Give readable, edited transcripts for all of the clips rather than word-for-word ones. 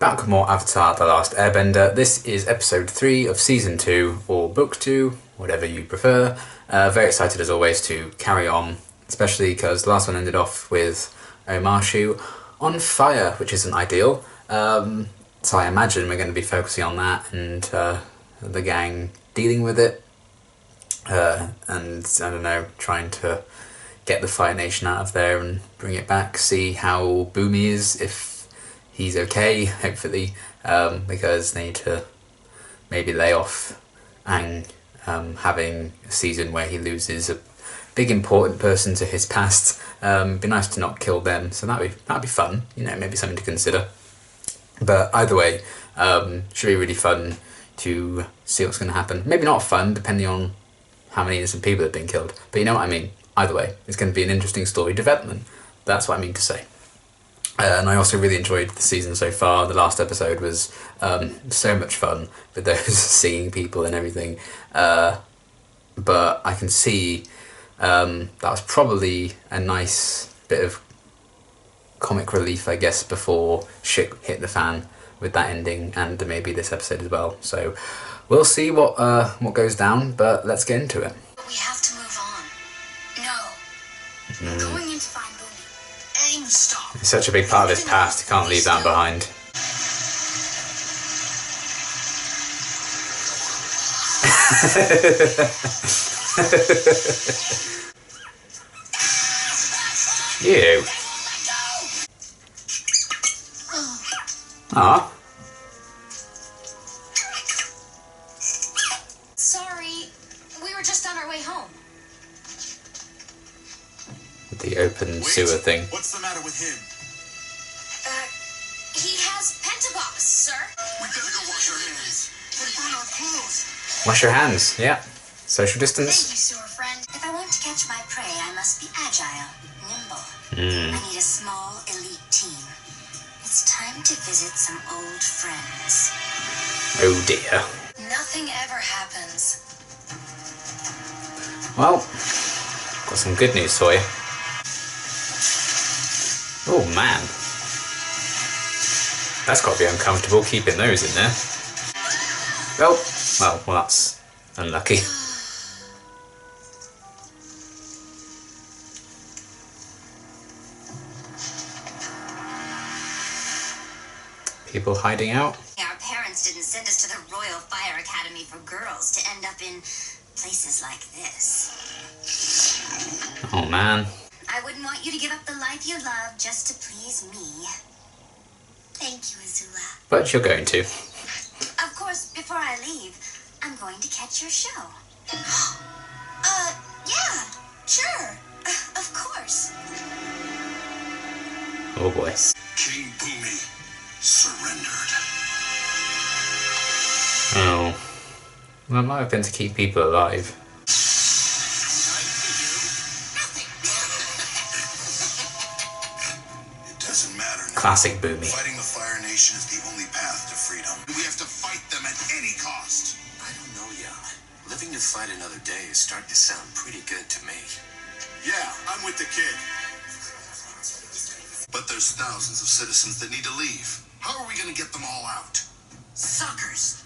Back with more Avatar: The Last Airbender. This is episode 3 of season 2, or book 2, whatever you prefer. Very excited as always to carry on, especially because the last one ended off with Omashu on fire, which isn't ideal. So I imagine we're going to be focusing on that and the gang dealing with it. And, I don't know, trying to get the Fire Nation out of there and bring it back, see how Bumi is, if he's okay, hopefully, because they need to maybe lay off Aang having a season where he loses a big important person to his past. It'd be nice to not kill them, so that'd be fun, you know, maybe something to consider. But either way, should be really fun to see what's going to happen. Maybe not fun, depending on how many innocent people have been killed, but you know what I mean. Either way, it's going to be an interesting story development. That's what I mean to say. And I also really enjoyed the season so far. The last episode was so much fun with those singing people and everything. But I can see that was probably a nice bit of comic relief, I guess, before shit hit the fan with that ending, and maybe this episode as well. So we'll see what goes down, but let's get into it. We have to move on. No. Going in to find Bumi. Aim, stop. It's such a big part of his past, he can't leave that behind. You. Ah. Sorry, we were just on our way home. The open sewer thing. What's the matter with him? He has pentabox, sir. We better go wash our hands and burn our clothes. Wash your hands, yeah. Social Thank distance. you, sewer friend. If I want to catch my prey, I must be agile, nimble. I need a small, elite team. It's time to visit some old friends. Oh dear. Nothing ever happens. Well, got some good news for you. Oh man. That's got to be uncomfortable keeping those in there. Oh, well that's unlucky. People hiding out. Our parents didn't send us to the Royal Fire Academy for girls to end up in places like this. Oh man. I wouldn't want you to give up the life you love just to please me. Thank you, Azula. But you're going to. Of course, before I leave, I'm going to catch your show. Yeah, sure. Of course. Oh boy. King Bumi surrendered. Oh. Well, it might have been to keep people alive. It doesn't matter now. Classic Bumi. Fighting the Fire Nation is the only path to freedom. We have to fight them at any cost. I don't know, young. Living to fight another day is starting to sound pretty good to me. Yeah, I'm with the kid. But there's thousands of citizens that need to leave. How are we going to get them all out? Suckers!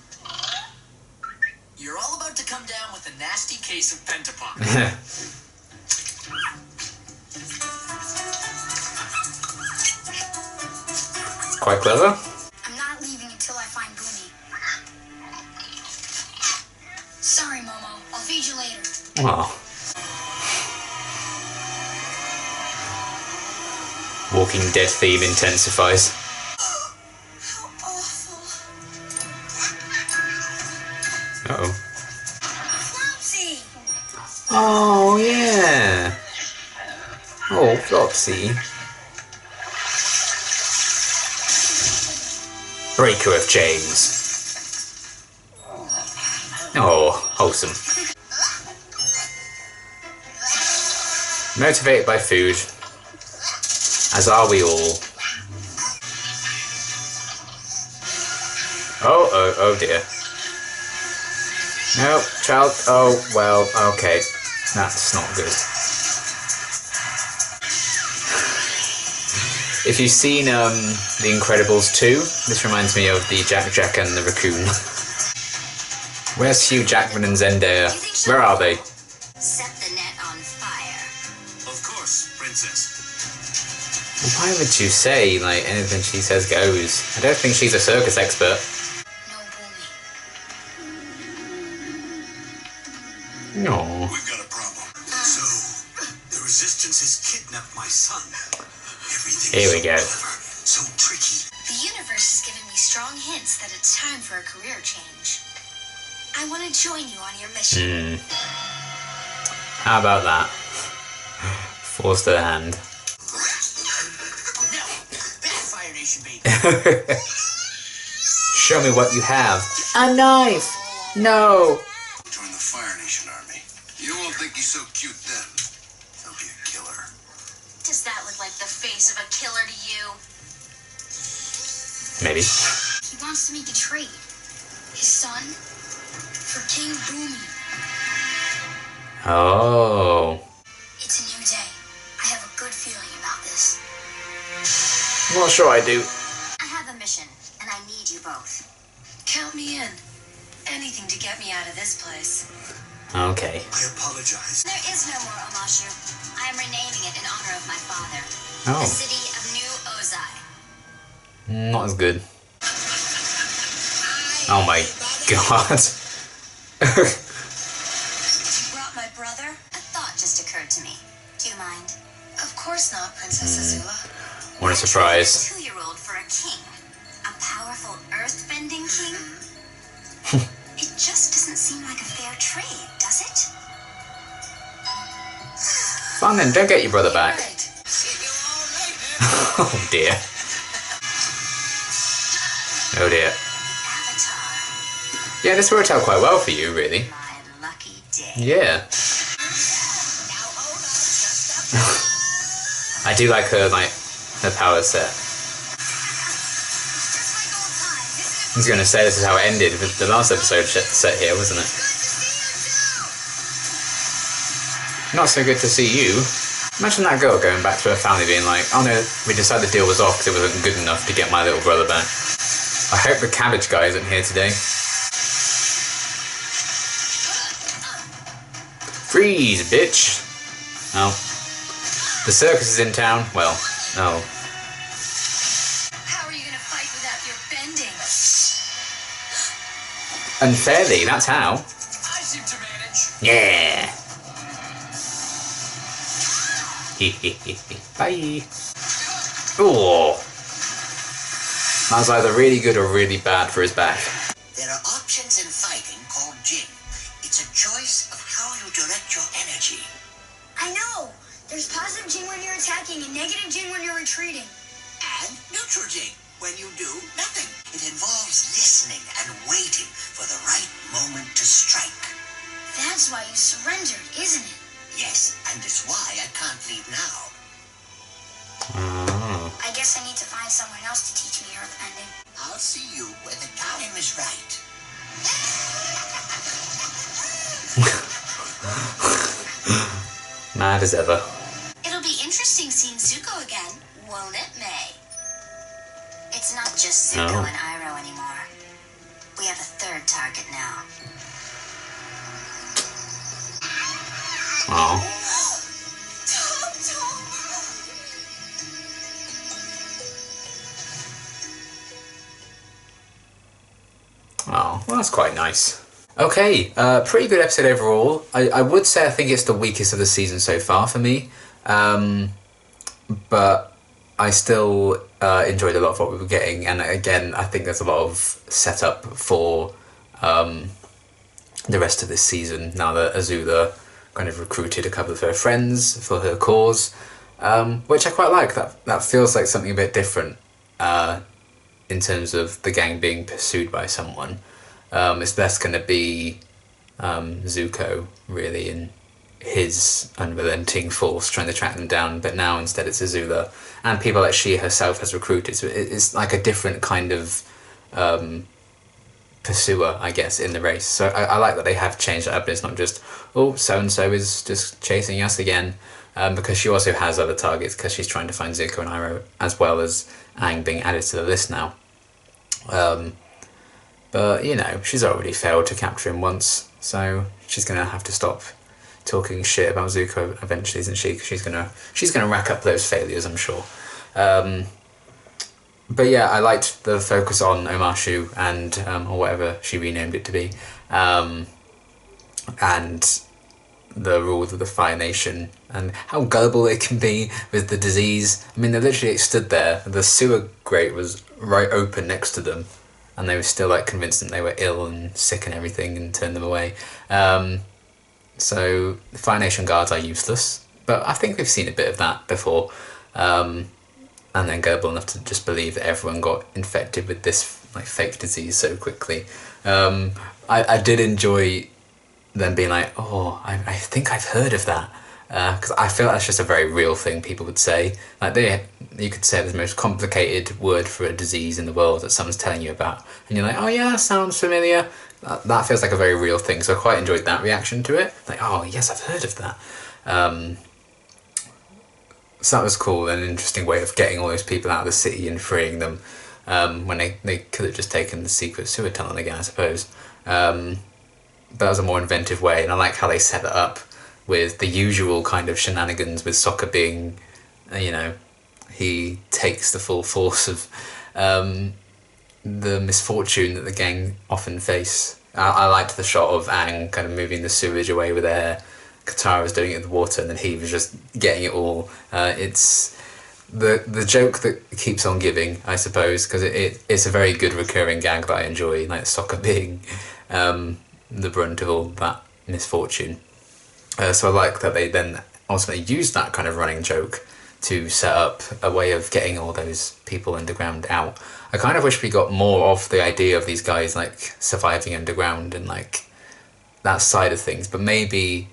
You're all about to come down with a nasty case of pentapox. Quite clever. I'm not leaving until I find Bumi. Sorry, Momo. I'll feed you later. Oh. Walking Dead theme intensifies. How awful. Uh-oh. Flopsy! Oh, yeah. Oh, Flopsy. Breaker of chains. Oh, wholesome. Motivated by food. As are we all. Oh dear. No, child. Oh, well, okay. That's not good. If you've seen The Incredibles 2, this reminds me of the Jack Jack and the Raccoon. Where's Hugh Jackman and Zendaya? Where are they? Set the net on fire. Of course, princess. Why would you say, like, anything she says goes? I don't think she's a circus expert. No, Bumi. No. We've got a problem. So, the resistance has kidnapped my son. Everything's Here we so go. clever, so tricky. The universe is giving me strong hints that it's time for a career change. I want to join you on your mission. How about that? Forced her hand. No, backfire nation, baby. Show me what you have. A knife! No! Join the Fire Nation army. You won't think he's so cute then. He'll be a killer. Does that look like the face of a killer to you? Maybe. He wants to make a trade. His son for King Bumi. Oh. It's a new day. I have a good feeling about this. I'm not sure I do. I have a mission, and I need you both. Count me in. Anything to get me out of this place. Okay. I apologize. There is no more Omashu. I am renaming it in honor of my father. Oh. The city of New Ozai. Not as good. Oh my god. You brought my brother? A thought just occurred to me. Do you mind? Of course not, Princess Azula. What a surprise. A 2-year-old for a king. A powerful earth-bending king? It just doesn't seem like a fair trade, does it? Fine then, don't get your brother back. Right. Oh dear. Oh dear. Avatar. Yeah, this worked out quite well for you, really. My lucky day. Yeah. I do like her power set. I was going to say this is how it ended with the last episode set here, wasn't it? Not so good to see you. Imagine that girl going back to her family being like, oh no, we decided the deal was off because it wasn't good enough to get my little brother back. I hope the cabbage guy isn't here today. Freeze, bitch! Oh. The circus is in town. Well, oh. How are you gonna fight without your bending? Unfairly, that's how. I seem to manage. Yeah! Bye! Oh! That was either really good or really bad for his back. There are options in fighting called Jing. It's a choice of how you direct your energy. I know! There's positive Jing when you're attacking and negative Jing when you're retreating. And neutral Jing, when you do nothing. It involves listening and waiting for the right moment to strike. That's why you surrendered, isn't it? Yes, and it's why I can't leave now. Oh. I guess I need to find someone else to teach me earthbending. I'll see you when the time is right. Mad as ever. It'll be interesting seeing Zuko again, won't it, May? It's not just Zuko Oh. and Iroh anymore. We have a third target now. Oh. Oh, well, that's quite nice. Okay, pretty good episode overall. I would say I think it's the weakest of the season so far for me. But I still enjoyed a lot of what we were getting. And again, I think there's a lot of setup for the rest of this season now that Azula kind of recruited a couple of her friends for her cause, which I quite like. That feels like something a bit different in terms of the gang being pursued by someone. It's less going to be Zuko, really, and his unrelenting force trying to track them down, but now instead it's Azula and people that she herself has recruited. So it's like a different kind of pursuer, I guess, in the race. So I like that they have changed that up. It's not just, oh, so-and-so is just chasing us again. because she also has other targets because she's trying to find Zuko and Iroh, as well as Aang being added to the list now. But, you know, she's already failed to capture him once, so she's going to have to stop talking shit about Zuko eventually, isn't she? 'Cause she's gonna rack up those failures, I'm sure. But yeah, I liked the focus on Omashu and, or whatever she renamed it to be, and the rules of the Fire Nation, and how gullible they can be with the disease. I mean, they literally stood there, the sewer grate was right open next to them, and they were still like convinced that they were ill and sick and everything, and turned them away. So the Fire Nation guards are useless, but I think we've seen a bit of that before. And then gullible enough to just believe that everyone got infected with this like fake disease so quickly. I did enjoy them being like, oh, I think I've heard of that, because I feel that's just a very real thing people would say. Like you could say the most complicated word for a disease in the world that someone's telling you about, and you're like, oh yeah, that sounds familiar. That feels like a very real thing, so I quite enjoyed that reaction to it. Like, oh yes, I've heard of that. So that was cool, and an interesting way of getting all those people out of the city and freeing them, when they could have just taken the secret sewer tunnel again, I suppose. That was a more inventive way, and I like how they set it up with the usual kind of shenanigans with Sokka being, you know, he takes the full force of the misfortune that the gang often face. I liked the shot of Aang kind of moving the sewage away with air, Katara was doing it in the water, and then he was just getting it all. It's the joke that keeps on giving, I suppose, because it's a very good recurring gag that I enjoy, like Sokka being the brunt of all that misfortune. So I like that they then ultimately used that kind of running joke to set up a way of getting all those people underground out. I kind of wish we got more of the idea of these guys like surviving underground and like that side of things, but maybe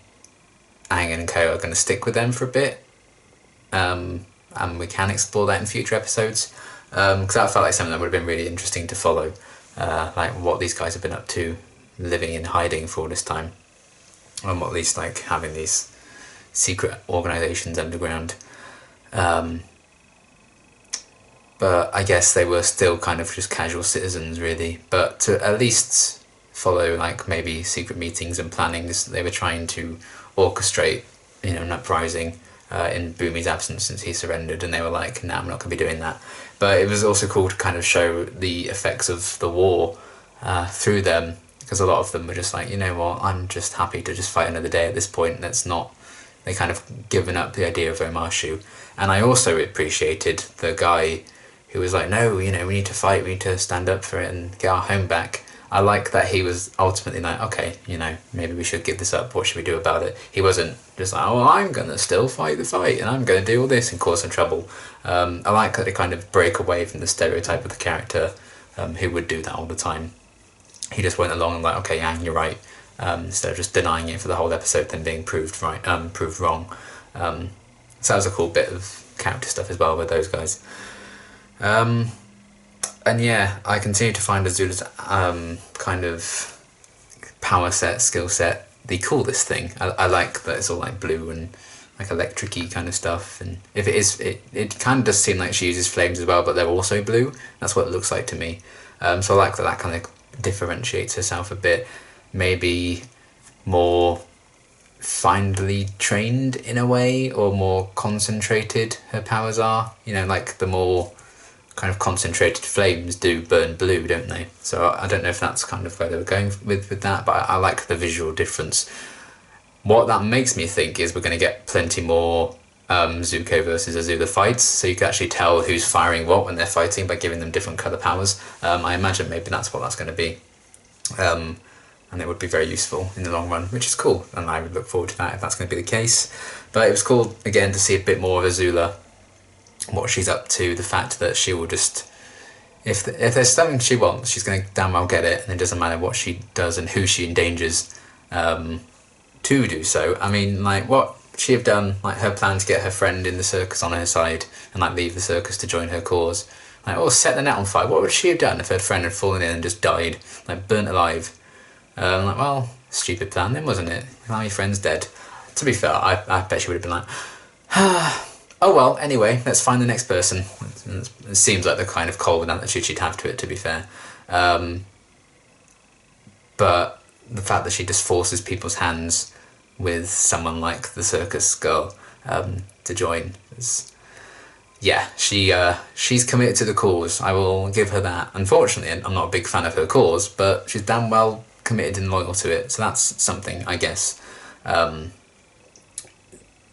Aang and Co are going to stick with them for a bit, and we can explore that in future episodes, because that felt like something that would have been really interesting to follow, like what these guys have been up to, living in hiding for all this time, and at least like having these secret organisations underground. But I guess they were still kind of just casual citizens really, but to at least follow like maybe secret meetings and plannings, they were trying to orchestrate, you know, an uprising in Bumi's absence since he surrendered, and they were like, nah, I'm not going to be doing that. But it was also cool to kind of show the effects of the war through them, because a lot of them were just like, you know what, I'm just happy to just fight another day at this point. That's not, they kind of given up the idea of Omashu. And I also appreciated the guy who was like, no, you know, we need to fight, we need to stand up for it and get our home back. I like that he was ultimately like, okay, you know, maybe we should give this up, what should we do about it? He wasn't just like, oh, well, I'm going to still fight the fight and I'm going to do all this and cause some trouble. I like that they kind of break away from the stereotype of the character who would do that all the time. He just went along and like, okay, Yang, you're right, instead of just denying it for the whole episode then being proved right, proved wrong. So that was a cool bit of character stuff as well with those guys. And yeah, I continue to find Azula's kind of power set, skill set, the coolest thing. I like that it's all like blue and like electric-y kind of stuff. And if it is, it kind of does seem like she uses flames as well, but they're also blue. That's what it looks like to me. So I like that kind of differentiates herself a bit. Maybe more finely trained in a way, or more concentrated her powers are. You know, like the more kind of concentrated flames do burn blue, don't they? So I don't know if that's kind of where they were going with that, but I like the visual difference. What that makes me think is we're going to get plenty more Zuko versus Azula fights, so you can actually tell who's firing what when they're fighting by giving them different colour powers. I imagine maybe that's what that's going to be. And it would be very useful in the long run, which is cool, and I would look forward to that if that's going to be the case. But it was cool, again, to see a bit more of Azula, what she's up to, the fact that she will just, if there's something she wants, she's going to damn well get it, and it doesn't matter what she does and who she endangers to do so. I mean, like, what she have done, like her plan to get her friend in the circus on her side and like leave the circus to join her cause, like, or set the net on fire. What would she have done if her friend had fallen in and just died, like burnt alive? Like, well, stupid plan then, wasn't it? Now your friend's dead. To be fair, I bet she would have been like, Oh well, anyway, let's find the next person. It seems like the kind of cold attitude she'd have to it, to be fair. But the fact that she just forces people's hands with someone like the circus girl to join is... Yeah, she's committed to the cause. I will give her that. Unfortunately, I'm not a big fan of her cause, but she's damn well committed and loyal to it, so that's something, I guess.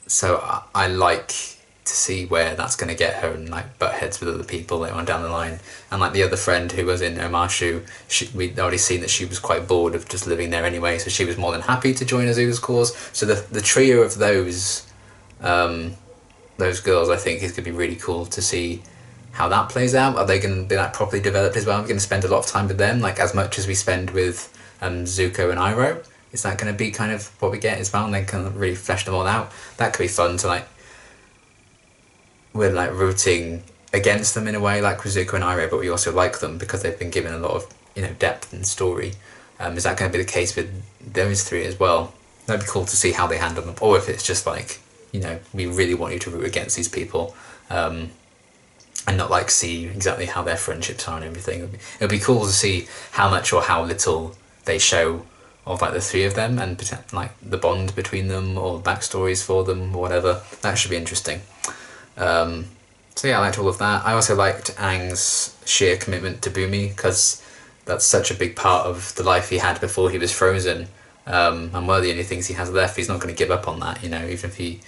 So I like to see where that's going to get her and like butt heads with other people later on down the line. And like the other friend who was in Omashu, we'd already seen that she was quite bored of just living there anyway, so she was more than happy to join Azula's cause. So the trio of those girls, I think, is going to be really cool to see how that plays out. Are they going to be like properly developed as well? We're going to spend a lot of time with them, like as much as we spend with Zuko and Iroh. Is that going to be kind of what we get as well? And they kind of really flesh them all out. That could be fun to like. We're like rooting against them in a way, like with Zuko and Iroh, but we also like them because they've been given a lot of depth and story. Is that going to be the case with those three as well? That'd be cool to see how they handle them, or if it's just like we really want you to root against these people, and not like see exactly how their friendships are and everything. It'd be cool to see how much or how little they show of like the three of them and like the bond between them or backstories for them or whatever. That should be interesting. So yeah, I liked all of that. I also liked Aang's sheer commitment to Bumi, because that's such a big part of the life he had before he was frozen. And one of the only things he has left, he's not going to give up on that. Even if he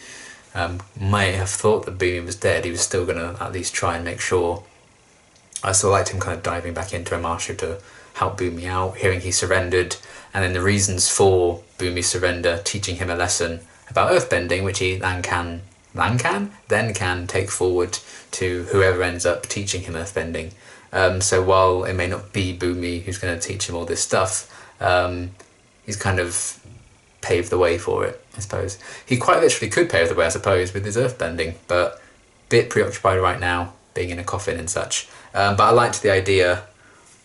may have thought that Bumi was dead, he was still going to at least try and make sure. I still liked him kind of diving back into Omashu to help Bumi out, hearing he surrendered, and then the reasons for Bumi's surrender, teaching him a lesson about earthbending, which he then can take forward to whoever ends up teaching him earthbending. So while it may not be Bumi who's going to teach him all this stuff, he's kind of paved the way for it, I suppose. He quite literally could pave the way, I suppose, with his earthbending, but a bit preoccupied right now, being in a coffin and such. But I liked the idea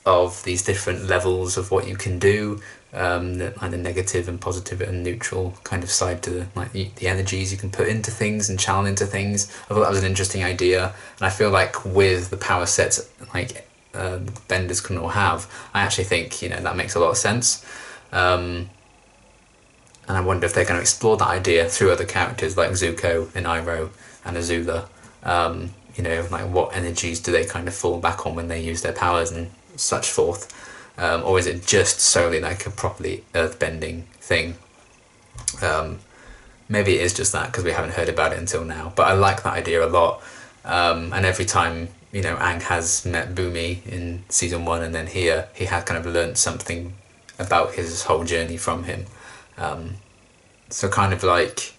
of these different levels of what you can do, like the negative and positive and neutral kind of side to the energies you can put into things and channel into things. I thought that was an interesting idea, and I feel like with the power sets benders can all have, I actually think that makes a lot of sense. And I wonder if they're going to explore that idea through other characters like Zuko and Iroh and Azula. Like what energies do they kind of fall back on when they use their powers and such forth, or is it just solely like a properly earthbending thing? Maybe it is just that because we haven't heard about it until now, but I like that idea a lot. And every time Aang has met Bumi in season 1 and then here, he had kind of learnt something about his whole journey from him. So kind of like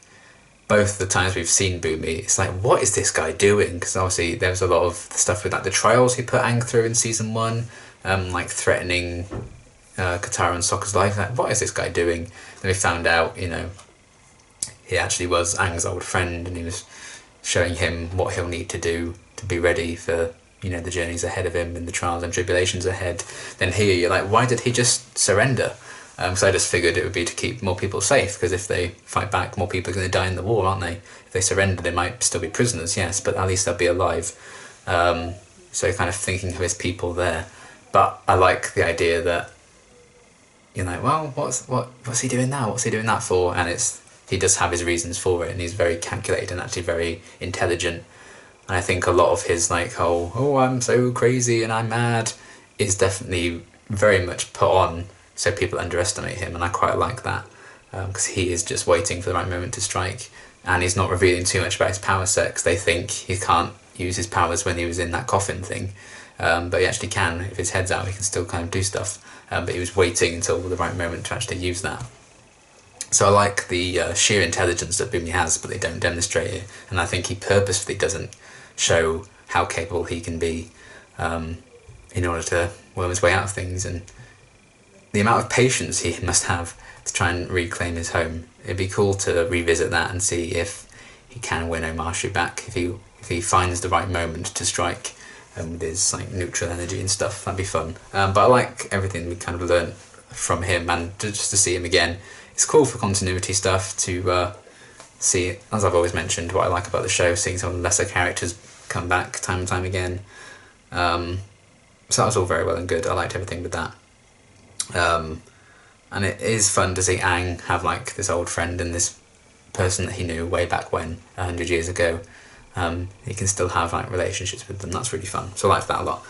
both the times we've seen Bumi, it's like, what is this guy doing? Because obviously there was a lot of stuff with like the trials he put Aang through in season 1, like threatening Katara and Sokka's life. Like, what is this guy doing? Then we found out, he actually was Aang's old friend, and he was showing him what he'll need to do to be ready for the journeys ahead of him and the trials and tribulations ahead. Then here you're like, why did he just surrender? So I just figured it would be to keep more people safe, because if they fight back, more people are going to die in the war, aren't they? If they surrender, they might still be prisoners, yes, but at least they'll be alive. So kind of thinking of his people there. But I like the idea that you're like, well, what's he doing now? What's he doing that for? And he does have his reasons for it, and he's very calculated and actually very intelligent. And I think a lot of his oh, I'm so crazy and I'm mad is definitely very much put on so people underestimate him, and I quite like that, because he is just waiting for the right moment to strike, and he's not revealing too much about his power set, because they think he can't use his powers when he was in that coffin thing, but he actually can. If his head's out, he can still kind of do stuff, but he was waiting until the right moment to actually use that. So I like the sheer intelligence that Bumi has, but they don't demonstrate it, and I think he purposefully doesn't show how capable he can be in order to worm his way out of things, and the amount of patience he must have to try and reclaim his home. It'd be cool to revisit that and see if he can win Omashu back, if he finds the right moment to strike with his neutral energy and stuff. That'd be fun. But I like everything we kind of learned from him, and just to see him again. It's cool for continuity stuff to see, as I've always mentioned, what I like about the show, seeing some of the lesser characters come back time and time again. So that was all very well and good. I liked everything with that. And it is fun to see Aang have like this old friend and this person that he knew way back when, 100 years ago. He can still have like relationships with them. That's really fun. So I liked that a lot.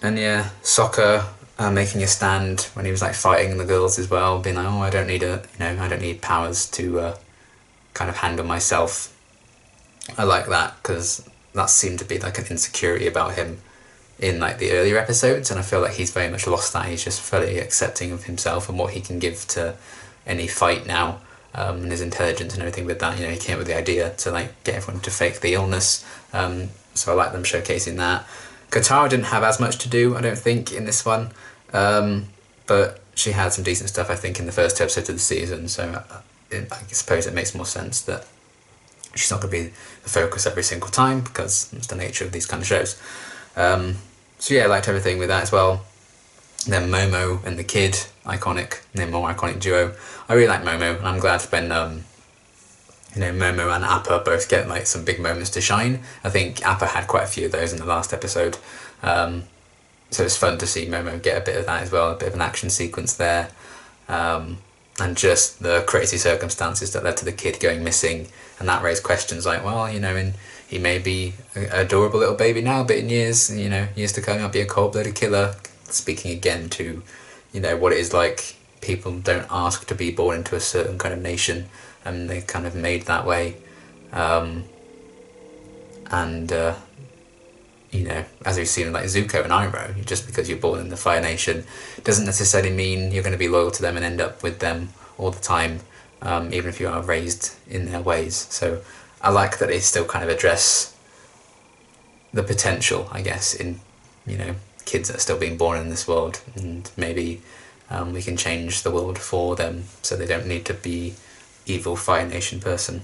And yeah, Sokka making a stand when he was like fighting the girls as well, being like, oh, I don't need powers to kind of handle myself. I like that because that seemed to be like an insecurity about him in like the earlier episodes, and I feel like he's very much lost that. He's just fully accepting of himself and what he can give to any fight now, and his intelligence and everything with that. You know, he came up with the idea to like get everyone to fake the illness, so I like them showcasing that. Katara didn't have as much to do, I don't think, in this one, but she had some decent stuff, I think, in the first episode of the season, so I suppose it makes more sense that she's not going to be the focus every single time, because it's the nature of these kind of shows. So yeah, I liked everything with that as well. Then Momo and the kid, iconic, they're more iconic duo. I really like Momo, and I'm glad when Momo and Appa both get like some big moments to shine. I think Appa had quite a few of those in the last episode, so it's fun to see Momo get a bit of that as well, a bit of an action sequence there, and just the crazy circumstances that led to the kid going missing, and that raised questions like, well, he may be an adorable little baby now, but in years to come, he'll be a cold-blooded killer. Speaking again to, what it is like. People don't ask to be born into a certain kind of nation, and they're kind of made that way. As we've seen in like Zuko and Iroh, just because you're born in the Fire Nation doesn't necessarily mean you're going to be loyal to them and end up with them all the time, even if you are raised in their ways. So I like that they still kind of address the potential, I guess, in kids that are still being born in this world, and maybe we can change the world for them so they don't need to be evil Fire Nation person.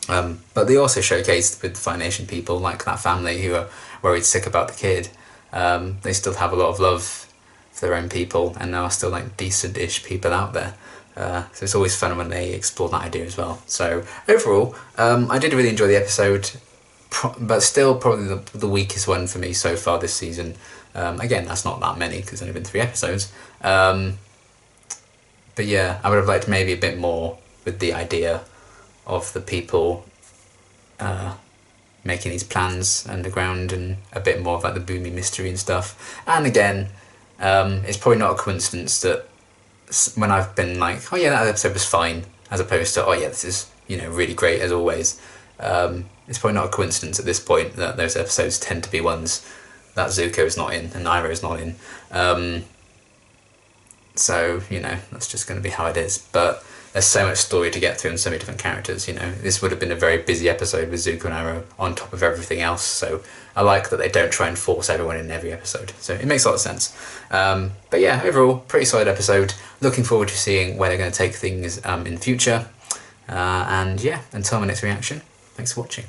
But they also showcased with the Fire Nation people, like that family who are worried sick about the kid, they still have a lot of love for their own people, and there are still like decent-ish people out there. So it's always fun when they explore that idea as well. So overall, I did really enjoy the episode, but still probably the weakest one for me so far this season. Again, that's not that many because it's only been 3 episodes. But yeah, I would have liked maybe a bit more with the idea of the people making these plans underground, and a bit more of like the Bumi mystery and stuff. And again, it's probably not a coincidence that when I've been like, oh yeah, that episode was fine, as opposed to, oh yeah, this is really great as always. It's probably not a coincidence at this point that those episodes tend to be ones that Zuko is not in and Nairo is not in. So that's just going to be how it is. But there's so much story to get through and so many different characters. This would have been a very busy episode with Zuko and Nairo on top of everything else. So I like that they don't try and force everyone in every episode. So it makes a lot of sense. But yeah, overall, pretty solid episode. Looking forward to seeing where they're going to take things in future. And yeah, until my next reaction, thanks for watching.